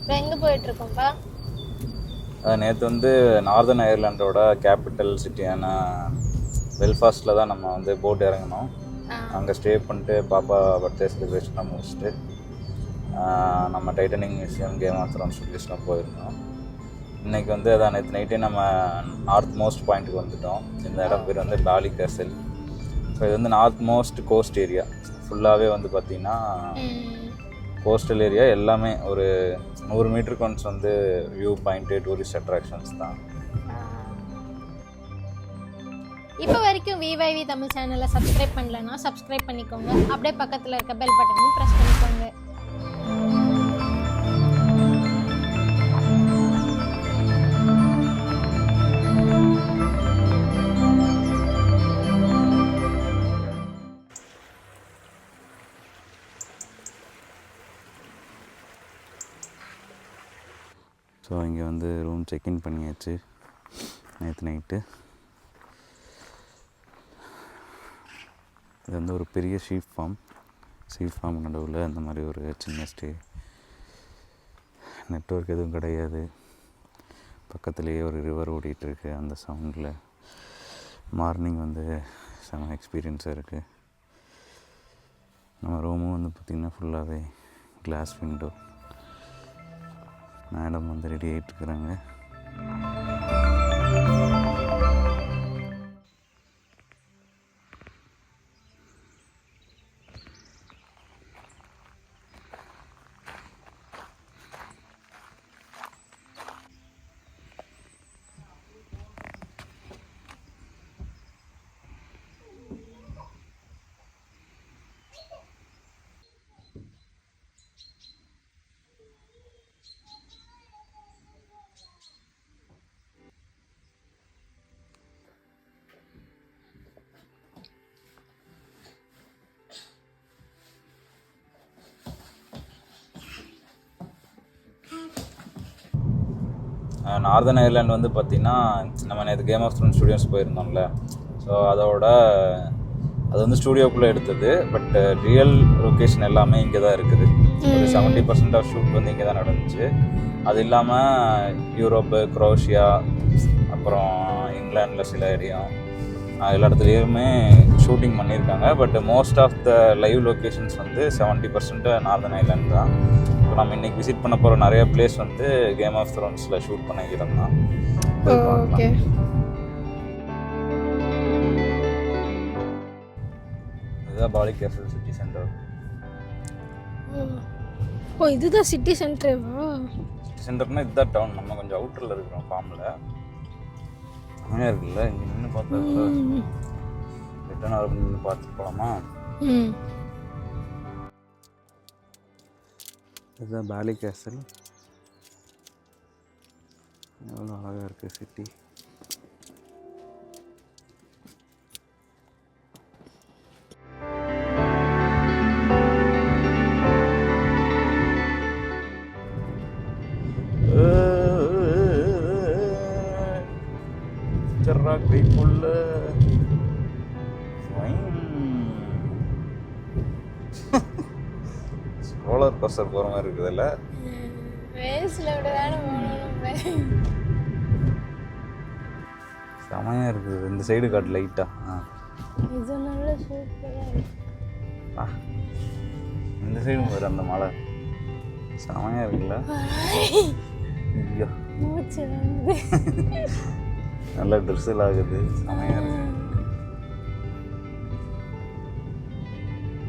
இப்போ எங்கே போயிட்டுருக்கோம்ப்பா? நேற்று வந்து நார்தர்ன் அயர்லாண்டோட கேபிட்டல் சிட்டியான பெல்ஃபாஸ்ட்டில் தான் நம்ம வந்து போட் இறங்கினோம். அங்கே ஸ்டே பண்ணிட்டு பாப்பா பர்த்டே செலிப்ரேஷனாக முடிச்சுட்டு நம்ம Titanic museum, game of Thrones ஸ்டுடியோஸ்லாம் போயிருந்தோம். இன்றைக்கி வந்து அதான் நேற்று நைட்டே நம்ம நார்த் மோஸ்ட் பாயிண்ட்டுக்கு வந்துவிட்டோம். இந்த இடம் பேர் வந்து பாலி கேசல். ஸோ இது வந்து நார்த் மோஸ்ட் கோஸ்ட் ஏரியா. ஃபுல்லாகவே வந்து பார்த்திங்கன்னா கோஸ்டல் ஏரியா. எல்லாமே ஒரு 100 மீட்டருக்கு ஒன்ஸ் வந்து வியூ பாயிண்ட்டு, டூரிஸ்ட் அட்ராக்ஷன்ஸ் தான். இப்போ வரைக்கும் விவைவி தமிழ் சேனலை சப்ஸ்கிரைப் பண்ணலன்னா சப்ஸ்கிரைப் பண்ணிக்கோங்க. அப்படியே பக்கத்தில் இருக்க பெல் பட்டனையும் ப்ரெஸ் பண்ணிக்கோங்க. ஸோ இங்கே வந்து ரூம் செக்இன் பண்ணியாச்சு நேற்று நைட்டு. இது வந்து ஒரு பெரிய ஷீப் ஃபார்ம் நடுவில் அந்த மாதிரி ஒரு சின்ன ஸ்டே. நெட்வொர்க் எதுவும் கிடையாது. பக்கத்துலேயே ஒரு ரிவர் ஓடிட்டுருக்கு. அந்த சவுண்டில் மார்னிங் வந்து செம எக்ஸ்பீரியன்ஸாக இருக்குது. நம்ம ரூமும் வந்து பார்த்திங்கன்னா ஃபுல்லாகவே கிளாஸ் விண்டோ. மேடம் வந்து ரெடி ஆகிட்டுருக்குறாங்க. நார்தர்ன் அயர்லாண்ட் வந்து பார்த்திங்கன்னா நம்ம நேற்று கேம் ஆஃப் த்ரோன்ஸ் ஸ்டுடியோஸ் போயிருந்தோம்ல. ஸோ அது வந்து ஸ்டூடியோக்குள்ளே எடுத்தது. பட் ரியல் லொக்கேஷன் எல்லாமே இங்கே தான் இருக்குது. ஒரு 70% ஆஃப் ஷூட் வந்து இங்கே தான் நடந்துச்சு. அது இல்லாமல் யூரோப்பு, குரோஷியா, அப்புறம் இங்கிலாண்டில் சில இடம், எல்லா இடத்துலையுமே ஷூட்டிங் பண்ணியிருக்காங்க. But most of the live locations வந்து 70% நார்தர்ன் அயர்லாண்ட் தான். இப்போ நம்ம இன்றைக்கி விசிட் பண்ண போகிற நிறைய பிளேஸ் வந்து கேம் ஆஃப் த்ரோன்ஸில் ஷூட் பண்ண இடம் தான். ஓகே. இதுதான் பாலி கேசல் சிட்டி சென்டர். ஓ, இதுதான் சிட்டி சென்டரேவா? சிட்டி சென்டர்னா இதுதான் டவுன். நம்ம கொஞ்சம் அவுட்டரில் இருக்கிறோம், ஃபார்மில். அங்கே இருக்குல்ல, இங்கே நின்று பார்த்தா ரிட்டர்ன் ஆகும் நின்று பார்த்துட்டு போகலாமா? இதுதான் பாலி கேசல். எவ்வளோ அழகாக இருக்குது சிட்டி. கைப்புள்ள ரோலர் கோஸ்டர் போகிற மாதிரி இருக்குதுல்ல. செமையாக இருக்குது. இந்த சைடு காட்டு லைட்டாக. இந்த சைடும் வரும் அந்த மலை. செமையாக இருக்குல்ல. ஐயோ, நல்லா ட்ரெஸ்ஸில் ஆகுது. செமையாக இருக்கு.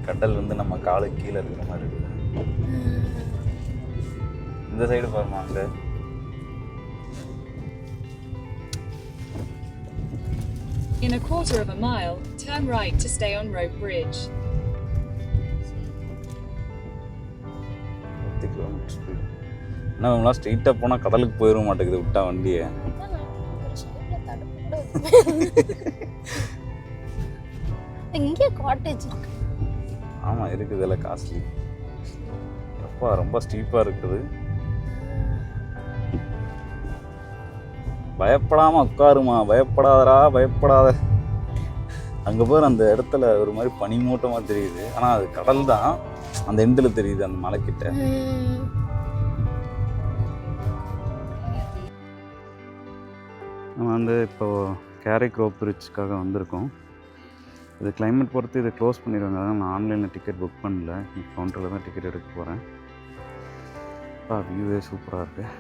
கடல் வந்து நம்ம காலு கீழே இருக்கிற மாதிரி இருக்குது. இந்த சைடு பாருமா, அங்கே In a quarter of a mile, turn right to stay on Rope Bridge. 10 km speed. என்ன நம்மளாம் ஸ்ட்ரெயிட்டாக போனால் கடலுக்கு போயிட மாட்டேங்குது விட்டா வண்டியை. இங்கே காட்டேஜ் இருக்கு. ஆமாம் இருக்குது. இல்லை காஸ்ட்லி. அப்பா ரொம்ப ஸ்டீப்பாக இருக்குது. பயப்படாமல் உட்காருமா, பயப்படாதரா, பயப்படாத. அங்கே போகிற அந்த இடத்துல ஒரு மாதிரி பனிமூட்டமாக தெரியுது. ஆனால் அது கடல் தான். அந்த எண்டில் தெரியுது, அந்த மலைக்கிட்ட. நம்ம வந்து இப்போது கேரிக் ரோப் பிரிட்ஜுக்காக வந்திருக்கோம். இது கிளைமேட் பொறுத்து இதை க்ளோஸ் பண்ணிடுவாங்க. அதனால் நான் ஆன்லைனில் டிக்கெட் புக் பண்ணல. கவுண்டரில் தான் டிக்கெட் எடுக்க போகிறேன். வியூவே சூப்பராக இருக்குது.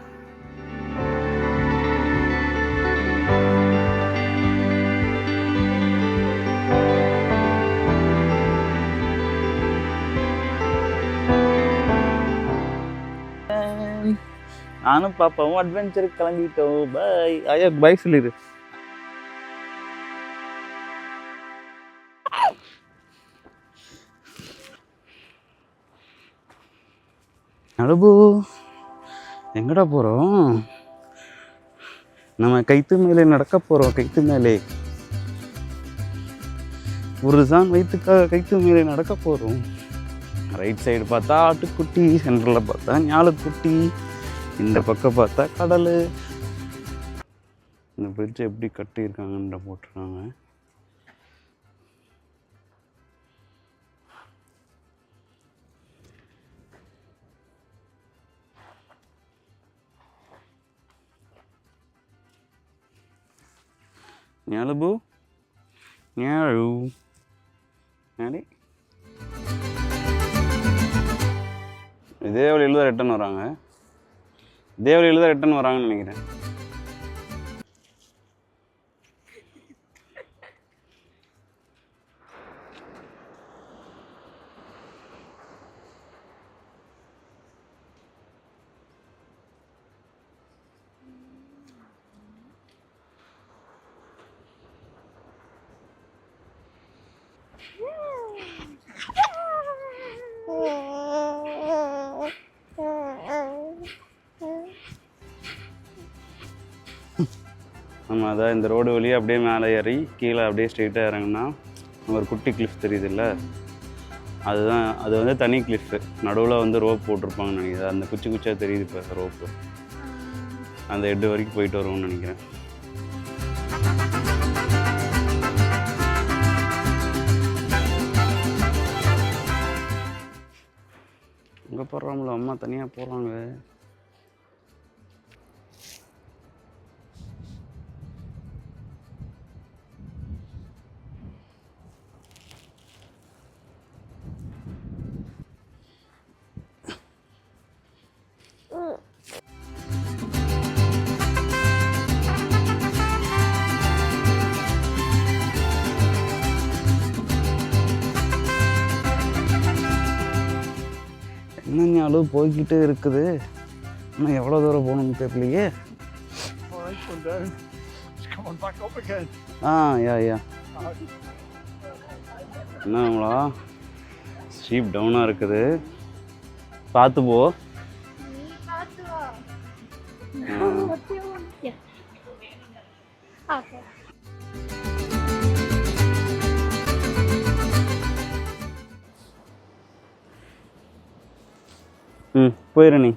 நானும் பாப்பாவும் அட்வென்ச்சருக்கு கிளம்பிட்டோம். பாய். ஐயா பாய் சொல்லிடு. அனுபு எங்கடா போகிறோம்? நம்ம கைத்து மேலே நடக்க போகிறோம். கைத்து மேலே ஒரு தான் வயிற்றுக்காக கைத்து மேலே நடக்க போகிறோம். ரைட் சைடு பார்த்தா ஆட்டுக்குட்டி, சென்டரில் பார்த்தா ஞாலக்குட்டி, இந்த பக்கம் பார்த்தா கடல். இந்த பிரிட்ஜ் எப்படி கட்டியிருக்காங்கன்ற போட்டிருக்காங்க. ஞாலபு ஞாழு ஞாடி இதே வழியில் தான் ரிட்டன் வராங்க. இதே வழியில் தான் ரிட்டன் வராங்கன்னு நினைக்கிறேன். நம்ம அதான் இந்த ரோடு வழியாக அப்படியே மேலே ஏறி கீழே அப்படியே ஸ்ட்ரெயிட்டாக இறங்கினா ஒரு குட்டி கிளிஃப் தெரியுதுல்ல, அதுதான். அது வந்து தனி கிளிஃபு. நடுவில் வந்து ரோப் போட்டிருப்பாங்கன்னு நினைக்கிறேன். அந்த குச்சி குச்சியாக தெரியுது இப்போ ரோப்பு. அந்த ஹெட்டு வரைக்கும் போயிட்டு வருவோம்னு நினைக்கிறேன். இங்கே போடுறாங்களோ அம்மா தனியாக போடுறாங்க. என்ன அளவு போய்கிட்டே இருக்குது. ஆனால் எவ்வளோ தூரம் போகணும்னு தெரியலையே. யா என்னங்களா ஸ்டீப் டவுனாக இருக்குது. பார்த்து போ. போயிரு நீ.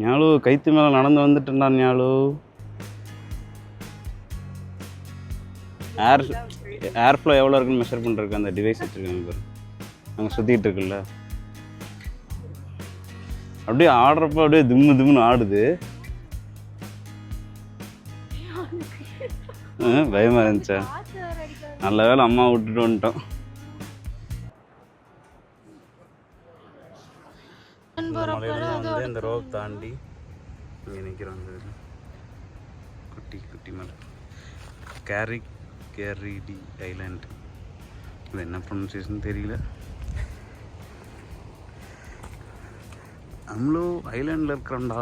ஞாலு கைத்து மேலே நடந்து வந்துட்டுண்டா ஞாலு. ஏர் ஃப்ளோ எவ்வளோ இருக்குன்னு மெஷர் பண்ணுறதுக்கு அந்த டிவைஸ் வச்சுருக்காங்க பாரு. அங்கே சுற்றிக்கிட்டு இருக்குல்ல, அப்படியே ஆடுறப்ப அப்படியே திம்முன்னு ஆடுது. பயமாக இருந்துச்சா? நல்ல வேலை அம்மா விட்டுட்டு வந்துட்டோம். இந்த ரோப் தாண்டி இங்கே நிற்கிறோம். குட்டி குட்டி மலை கேரிடி ஐலாண்ட். இது என்ன ப்ரொனன்சியேஷன் தெரியல. நம்மளோ ஐலாண்டில் இருக்கிறோம்டா.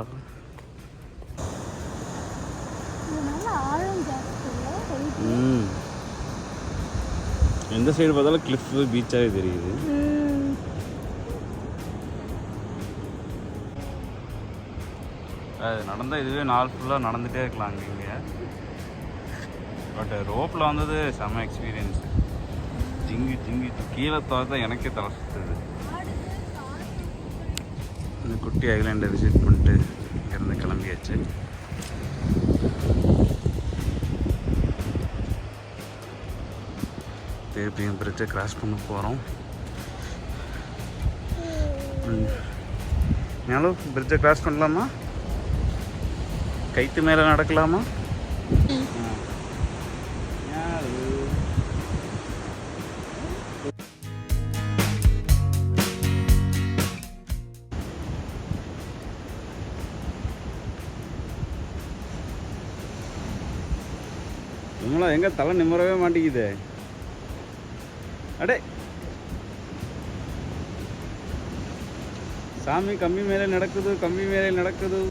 எந்த சைடு பார்த்தாலும் கிளிஃபு பீச்சாகவே தெரியுது. அது நடந்தால் இதுவே நாள் ஃபுல்லாக நடந்துகிட்டே இருக்கலாம் அங்கே இங்கே. பட் ரோப்பில் வந்தது செம்ம எக்ஸ்பீரியன்ஸு. ஜிங்கி கீழே தவிர எனக்கே தலை சுற்றுது. இந்த குட்டி ஐலாண்டை விசிட் பண்ணிட்டு இங்கேருந்து கிளம்பியாச்சு. திருப்பியும் பிரிட்ஜை கிராஸ் பண்ண போகிறோம். ஞாலும் பிரிட்ஜை கிராஸ் பண்ணலாமா? கைத்து மேலே நடக்கலாமா? இவங்களா எங்கே தலை நிம்மறவே மாட்டேங்குது. அடே சாமி கம்மி மேலே நடக்குது, கம்மி மேலே நடக்குது.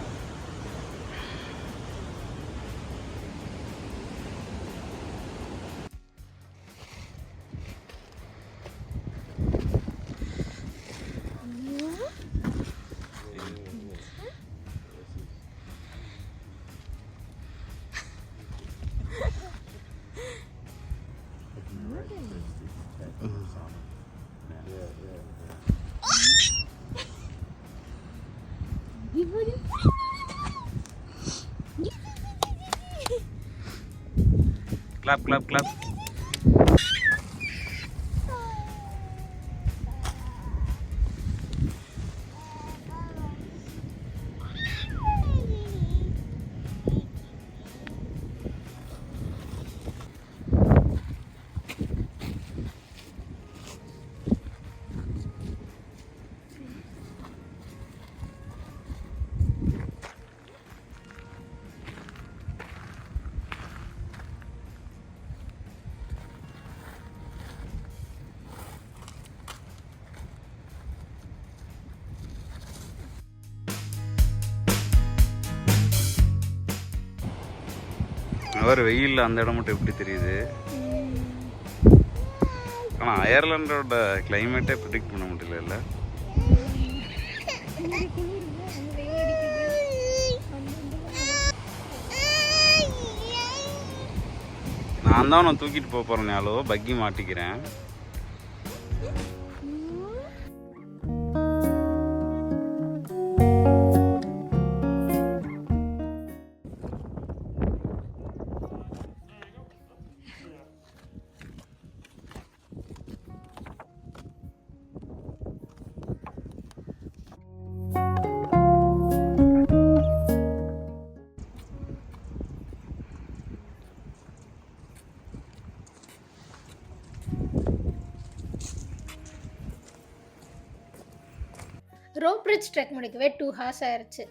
Clap, clap, clap. அவர் வெயிலில் அந்த இடம் மட்டும் எப்படி தெரியுது. ஆனால் அயர்லாண்டோட கிளைமேட்டே ப்ரிடிக்ட் பண்ண முடியல. நான் தான் உன்னை தூக்கிட்டு போக போகிறேன்னாலோ பக்கி மாட்டிக்கிறேன். ரோப் பிரிட்ஜ் ட்ரெக் முடிக்கவே 2 hours ஆயிடுச்சு.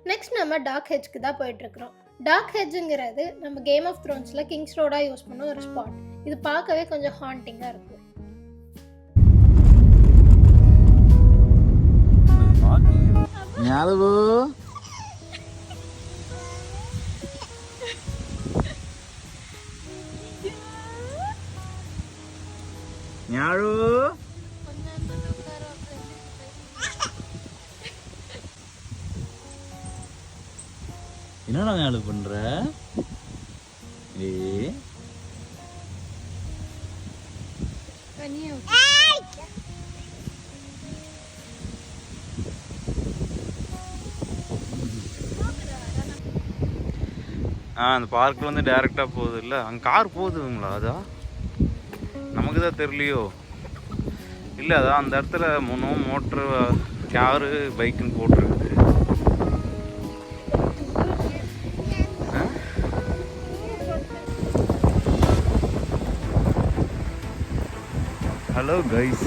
நெக்ஸ்ட் நம்ம டார்க் ஹெட்ஜ்க்கு தான் போயிட்டுருக்குறோம். டார்க் ஹெட்ஜுங்கிறது நம்ம கேம் ஆஃப் த்ரோன்ஸில் கிங்ஸ் ரோடாக யூஸ் பண்ண ஒரு ஸ்பாட். இது பார்க்கவே கொஞ்சம் ஹாண்டிங்காக இருக்கும். என்னடா ஞாபக பண்ற? அந்த பார்க்கில் வந்து டைரெக்டாக போகுது இல்லை, அங்கே கார் போகுதுங்களா? அதா நமக்கு தான் தெரியலையோ. இல்லை அதான் அந்த இடத்துல மோட்ரு காரு பைக்குன்னு போட்டிருக்குது. ஹலோ கைஸ்,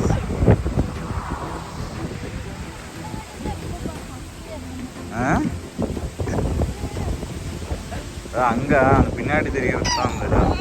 அங்க அந்த பின்னாடி தெரிகிறது தான் அந்த இடம்.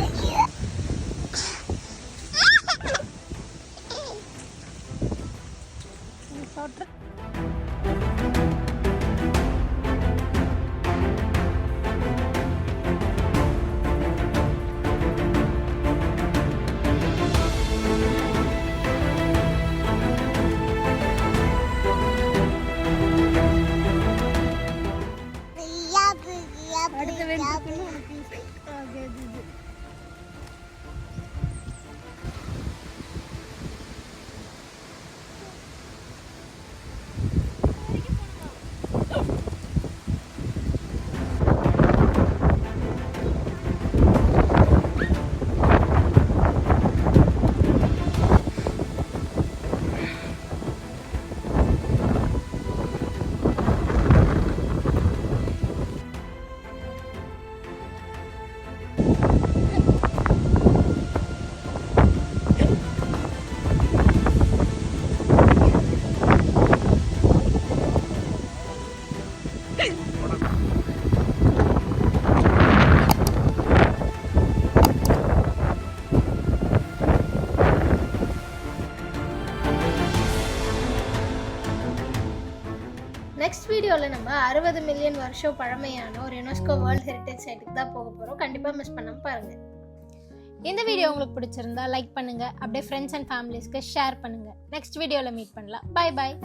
வீடியோவில் நம்ம 60 மில்லியன் வருஷம் பழமையான ஒரு யுனெஸ்கோ வேர்ல்ட் ஹெரிட்டேஜ் சைட்டுக்கு தான் போக போகிறோம். கண்டிப்பாக மிஸ் பண்ணாமல் பாருங்கள். இந்த வீடியோ உங்களுக்கு பிடிச்சிருந்தா லைக் பண்ணுங்கள், அப்படியே ஃப்ரெண்ட்ஸ் அண்ட் ஃபேமிலிஸ்க்கு ஷேர் பண்ணுங்கள். நெக்ஸ்ட் வீடியோவில் மீட் பண்ணலாம். Bye bye.